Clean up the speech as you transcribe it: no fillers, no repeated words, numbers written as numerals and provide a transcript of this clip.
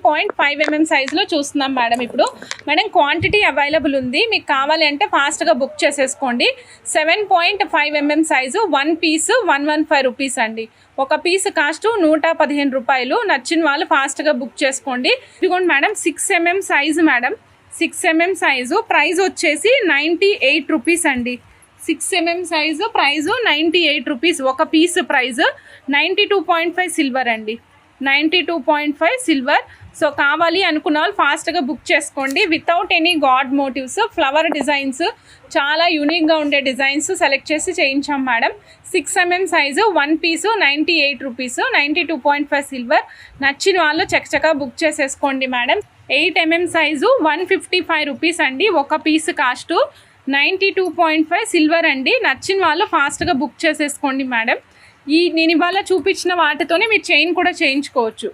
7.5 mm సైజులో చూస్తున్నాం madam. ఇప్పుడు మేడం క్వాంటిటీ అవైలబుల్ ఉంది, మీకు కావాలి అంటే ఫాస్ట్గా బుక్ చేసేసుకోండి. 7.5 mm సైజు 1 పీస్ 115 రూపీస్ అండి. ఒక పీస్ కాస్ట్ 115 రూపాయలు. నచ్చిన వాళ్ళు ఫాస్ట్గా బుక్ చేసుకోండి. ఇదిగోండి madam 6 mm size madam, 6 mm size price వచ్చేసి 98 రూపీస్ అండి. 6 mm సైజు ప్రైజు 98 రూపీస్. ఒక పీస్ ప్రైజు 92.5 సిల్వర్ అండి, 92.5 సిల్వర్. సో కావాలి అనుకున్న వాళ్ళు ఫాస్ట్గా బుక్ చేసుకోండి. Without any god motives, flower designs, చాలా యూనిక్గా ఉండే డిజైన్స్ సెలెక్ట్ చేసి చేయించాం madam. 6 mm size 1 piece 98 rupees, 92.5 silver. నచ్చిన వాళ్ళు చక్కచక్క బుక్ చేసేసుకోండి మేడం. 8 mm సైజు 155 రూపీస్ అండి. ఒక పీస్ కాస్టు 92.5 సిల్వర్ అండి. నచ్చిన వాళ్ళు ఫాస్ట్గా బుక్ చేసేసుకోండి మేడం. నేను ఇవాళ చూపించిన వాటితోనే మీరు చైన్ కూడా చేయించుకోవచ్చు.